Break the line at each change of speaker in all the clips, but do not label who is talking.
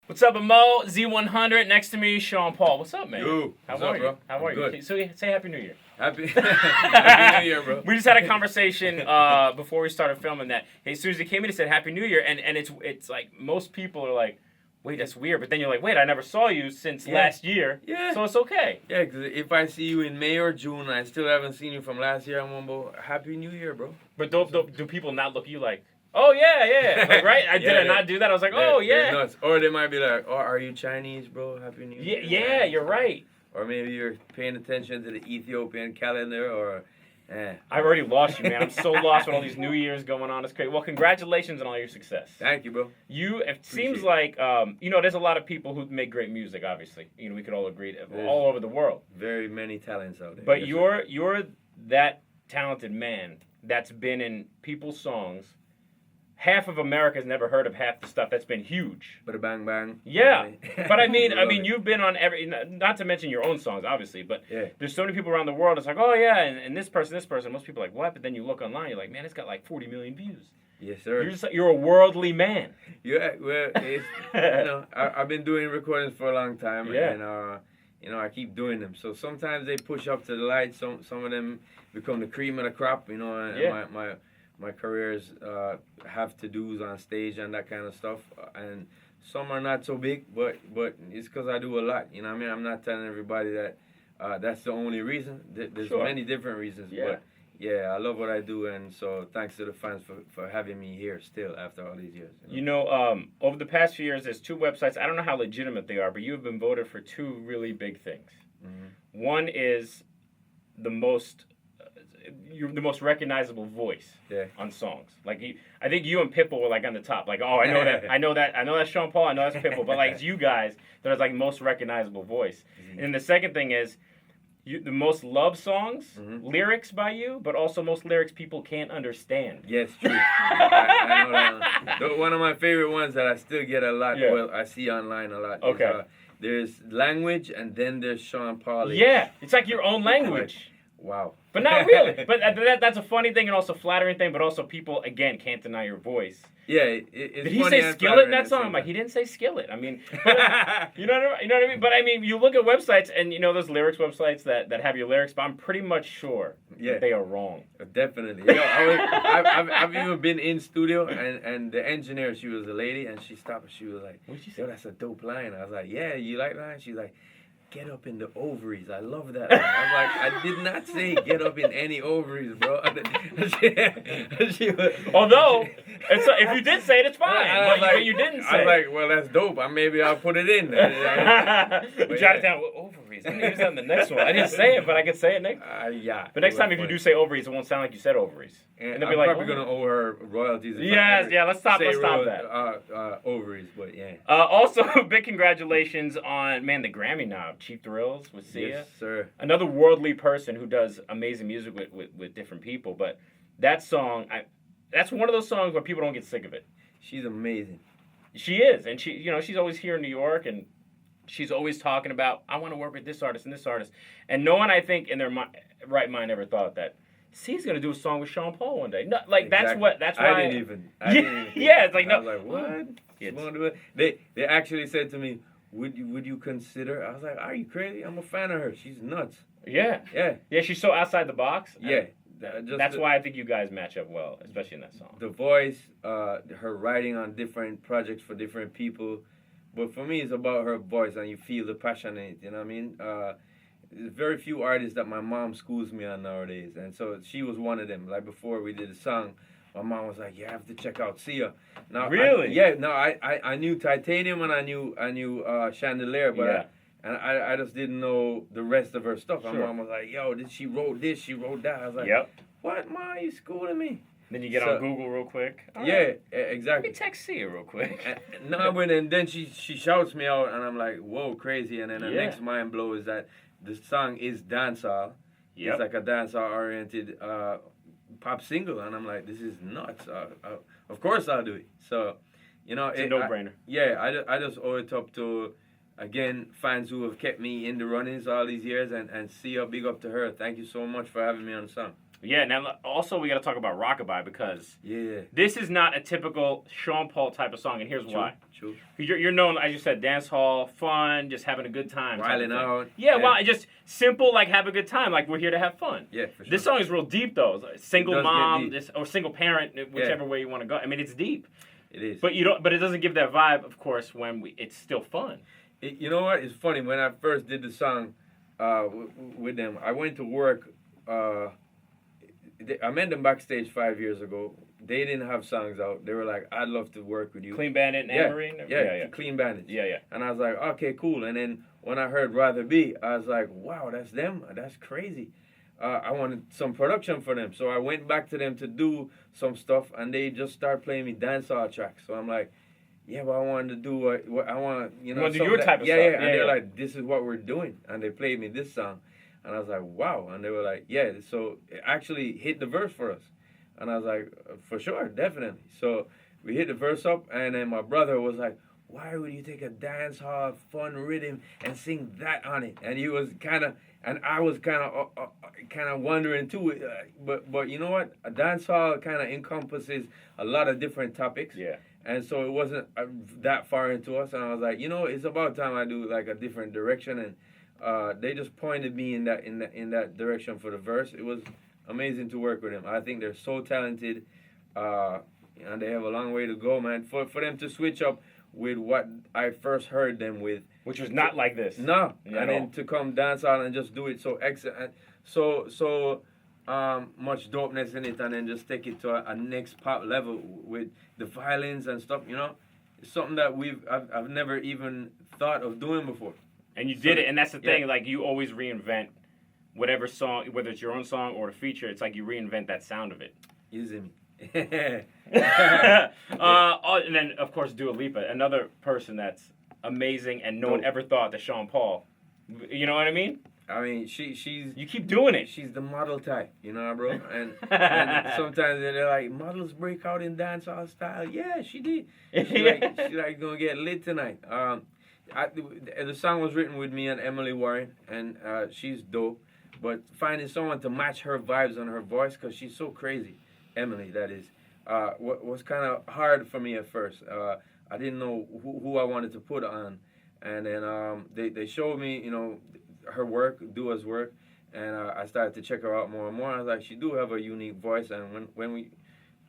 What's up, Mo? Z100 next to me, Sean Paul. What's up, man?
Yo,
How
what's
are
up,
you?
bro?
How are
I'm
you?
good.
So say Happy New Year.
Happy New Year, bro.
We just had a conversation before we started filming that. Hey, as soon as he came in, he said Happy New Year, and it's like most people are like, wait, that's weird. But then you're like, wait, I never saw you since last year.
Yeah.
So it's okay.
Yeah, because if I see you in May or June and I still haven't seen you from last year, I'm going to go, Happy New Year, bro.
But do people not look at you like, oh, yeah. Like, right? Did I not do that? I was like, oh,
they're
yeah.
nuts. Or they might be like, oh, are you Chinese, bro? Happy New Year.
Yeah, you're right.
Or maybe you're paying attention to the Ethiopian calendar or...
I've already lost you, man. I'm so lost with all these New Year's going on. It's crazy. Well, congratulations on all your success.
Thank you, bro.
It seems like, there's a lot of people who make great music, obviously. We could all agree, all over the world.
Very many talents out there.
But you're that talented man that's been in people's songs. Half of America's never heard of half the stuff that's been huge.
But a bang bang.
Yeah, but I mean, you've been on every. Not to mention your own songs, obviously. But
yeah.
There's so many people around the world. It's like, oh yeah, and this person. Most people are like, what? But then you look online, you're like, man, it's got like 40 million views.
Yes, sir.
You're a worldly man.
Yeah, well, it's, I've been doing recordings for a long time, and I keep doing them. So sometimes they push up to the light. Some of them become the cream of the crop, and my careers have to-dos on stage and that kind of stuff, and some are not so big, but it's because I do a lot. You know what I mean? I'm not telling everybody that that's the only reason. There's many different reasons, but yeah, I love what I do, and so thanks to the fans for having me here still after all these years.
Over the past few years, there's two websites. I don't know how legitimate they are, but you've been voted for two really big things. Mm-hmm. One is you're the most recognizable voice on songs. Like I think you and Pitbull were like on the top. Like, oh, I know that's Sean Paul, I know that's Pitbull. But like it's you guys that are like most recognizable voice. Mm-hmm. And the second thing is the most love songs, lyrics by you, but also most lyrics people can't understand.
Yes, true. I know that. One of my favorite ones that I still get a lot. Yeah. Well, I see online a lot.
Okay.
Is, there's language, and then there's Sean Paul.
Yeah, it's like your own language.
Wow.
But not really. But that's a funny thing and also flattering thing, but also people, again, can't deny your voice.
Yeah,
did he say skillet in that song? I'm like, he didn't say skillet. I mean, you know what I mean? But I mean, you look at websites and those lyrics websites that have your lyrics, but I'm pretty much sure that they are wrong.
Definitely. I've even been in studio and the engineer, she was a lady, and she stopped and she was like,
what'd she say?
Yo, that's a dope line. I was like, yeah, you like that? She's like, get up in the ovaries. I love that. I was like, I did not say get up in any ovaries, bro.
Although, if you did say it, it's fine. But you didn't say it.
I was like, well, that's dope. Maybe I'll put it in.
Jot it down. Well, ovaries. I'm going to use that in the next one. I didn't say it, but I could say it next.
Yeah.
But next time if you do say ovaries, it won't sound like you said ovaries.
And I'm probably going to owe her royalties.
Let's stop that.
Ovaries, but yeah.
Also, big congratulations on, the Grammy knob. Cheap Thrills with Sia.
Yes, sir.
Another worldly person who does amazing music with different people. But that song, that's one of those songs where people don't get sick of it.
She's amazing.
She is. And she's always here in New York, and she's always talking about, I want to work with this artist and this artist. And no one, I think, in their right mind ever thought that Sia's going to do a song with Sean Paul one day. No, like,
exactly.
That's why.
I didn't even.
Yeah, it's like, no.
I was like, what? They actually said to me, would you consider? I was like, are you crazy? I'm a fan of her. She's nuts.
Yeah. She's so outside the box.
Yeah.
That's why I think you guys match up well, especially in that song.
The voice, her writing on different projects for different people, but for me, it's about her voice, and you feel the passion in it. You know what I mean? There's very few artists that my mom schools me on nowadays, and so she was one of them. Like before we did a song, my mom was like, "You have to check out Sia." Now,
really?
I knew Titanium and I knew Chandelier, but I just didn't know the rest of her stuff. Sure. My mom was like, "Yo, she wrote this, she wrote that." I was like, "What, Ma? You schooling me?"
Then you get on Google real quick.
Exactly.
Let me text Sia real quick.
And then she shouts me out, and I'm like, "Whoa, crazy!" And then the next mind blow is that the song is dancehall. Yep. It's like a dancehall oriented pop single, and I'm like, this is nuts. Of course I'll do it. So,
it's a no-brainer.
I just owe it up to, again, fans who have kept me in the runnings all these years, and see a big up to her. Thank you so much for having me on the song.
Yeah, now also we got to talk about Rockabye because this is not a typical Sean Paul type of song, and here's why.
True.
You're known, as you said, dance hall, fun, just having a good time.
Wilding out.
Yeah, well, just simple, like have a good time, like we're here to have fun.
Yeah, for sure.
This song is real deep though. Single mom, or single parent, whichever way you want to go. I mean, it's deep.
It is.
But but it doesn't give that vibe, of course, when it's still fun.
You know what? It's funny when I first did the song with them. I went to work. I met them backstage 5 years ago. They didn't have songs out. They were like, "I'd love to work with you."
Clean Bandit and Amberine?
Yeah, Clean Bandit.
Yeah.
And I was like, okay, cool. And then when I heard Rather Be, I was like, wow, that's them. That's crazy. I wanted some production for them. So I went back to them to do some stuff, and they just started playing me dancehall tracks. So I'm like, yeah, but I wanted to do what I want,
you want to do your type of stuff.
Yeah. And they're like, this is what we're doing. And they played me this song. And I was like, wow. And they were like, yeah. So it actually hit the verse for us. And I was like, for sure, definitely. So we hit the verse up, and then my brother was like, why would you take a dance hall fun rhythm and sing that on it? And he was kind of, and I was kind of wondering too. But you know what? A dance hall kind of encompasses a lot of different topics.
Yeah.
And so it wasn't that far into us. And I was like, it's about time I do like a different direction. And they just pointed me in that direction for the verse. It was amazing to work with them. I think they're so talented, and they have a long way to go, man. For them to switch up with what I first heard them with,
which was not like this.
No, and then to come dance out and just do it so excellent, so much dopeness in it, and then just take it to a next pop level with the violins and stuff. It's something that I've never even thought of doing before.
And you did it, and that's the thing. Like you always reinvent. Whatever song, whether it's your own song or a feature, it's like you reinvent that sound of it.
Using me.
And then, of course, Dua Lipa, another person that's amazing, and no one ever thought that Sean Paul. You know what I mean?
I mean, she's.
You keep doing it.
She's the model type, bro. And sometimes they're like, models break out in dancehall style. Yeah, she did. She's like gonna get lit tonight. The song was written with me and Emily Warren, and she's dope. But finding someone to match her vibes and her voice, because she's so crazy, Emily, that is, was kind of hard for me at first. I didn't know who I wanted to put on. And then they showed me, her work, Dua's work, and I started to check her out more and more. I was like, she do have a unique voice, and when we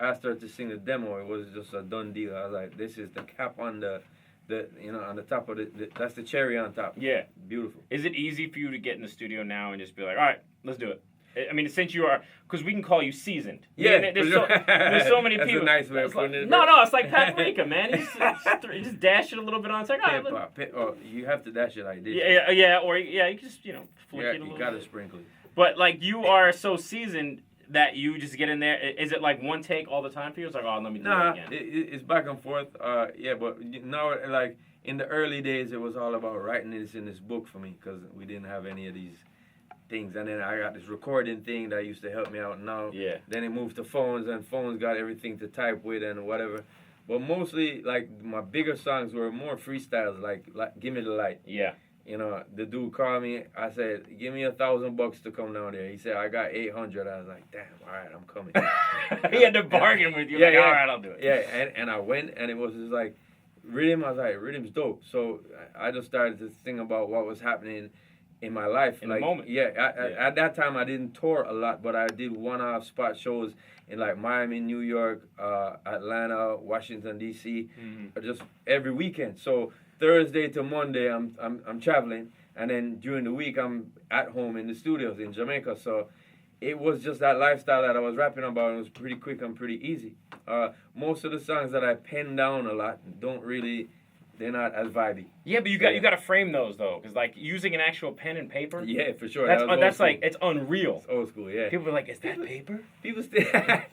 asked her to sing the demo, it was just a done deal. I was like, this is the cap on the on the top of that's the cherry on top.
Yeah.
Beautiful.
Is it easy for you to get in the studio now and just be like, all right, let's do it? I mean, since you are, because we can call you seasoned.
Yeah.
There's so many
that's
people.
That's a nice way of putting it.
No, it's like paprika, man. You just dash it a little bit on. It's like, all right.
You have to dash it like this.
Yeah, or you can just, flick it a little bit.
You got to sprinkle it.
But, like, you are so seasoned that you just get in there. Is it like one take all the time for you? It's like, oh, let me do it again.
It's back and forth. But now, like, in the early days, it was all about writing this in this book for me, because we didn't have any of these things. And then I got this recording thing that used to help me out. Now, then it moved to phones, and phones got everything to type with and whatever. But mostly, like, my bigger songs were more freestyles, like Give Me the Light.
Yeah.
The dude called me. I said, give me $1,000 to come down there. He said, I got 800. I was like, damn, all right, I'm coming.
He had to bargain with you. All right, I'll do it.
Yeah, and I went, and it was just like, rhythm. I was like, rhythm's dope. So I just started to think about what was happening in my life.
In the moment.
Yeah, at that time, I didn't tour a lot, but I did one-off spot shows in, like, Miami, New York, Atlanta, Washington, D.C., just every weekend. So Thursday to Monday, I'm traveling, and then during the week, I'm at home in the studios in Jamaica. So it was just that lifestyle that I was rapping about. It was pretty quick and pretty easy. Most of the songs that I pen down a lot they're not as vibey.
Yeah, but you got to frame those though, because like using an actual pen and paper.
Yeah, for sure.
That's like it's unreal.
It's old school. Yeah.
People are like, is that paper?
People still.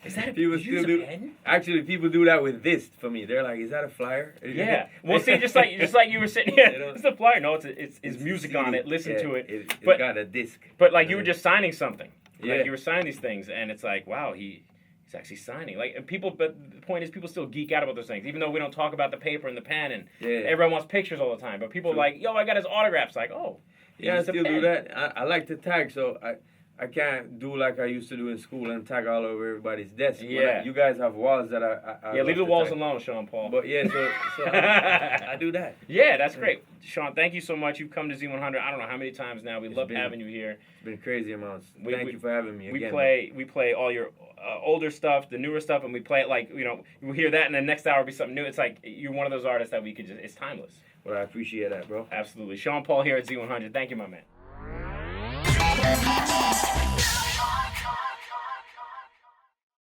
Is that
people still do. Pen? Actually, people do that with this for me. They're like, is that a flyer?
Yeah. Well, see, just like you were saying, it's a flyer. No, it's music on it. Listen to it.
It's got a disc.
But like you were just signing something.
Yeah.
Like you were signing these things, and it's like, wow, he's actually signing. Like people, but the point is, people still geek out about those things, even though we don't talk about the paper and the pen, and everyone wants pictures all the time. But people are like, yo, I got his autographs. Like, oh,
yeah, I still do that. I like to tag, so I can't do like I used to do in school and tag all over everybody's desk.
Yeah.
You guys have walls that I
leave the walls
tag.
alone, Sean Paul.
But yeah, so I do that.
Yeah, that's great. Sean, thank you so much. You've come to Z100. I don't know how many times now. We love having you here.
It's been crazy amounts. Thank you for having me again.
We play all your older stuff, the newer stuff, and we play it like, you know, we'll hear that and the next hour will be something new. It's like you're one of those artists that we could just, it's timeless.
Well, I appreciate that, bro.
Absolutely. Sean Paul here at Z100. Thank you, my man.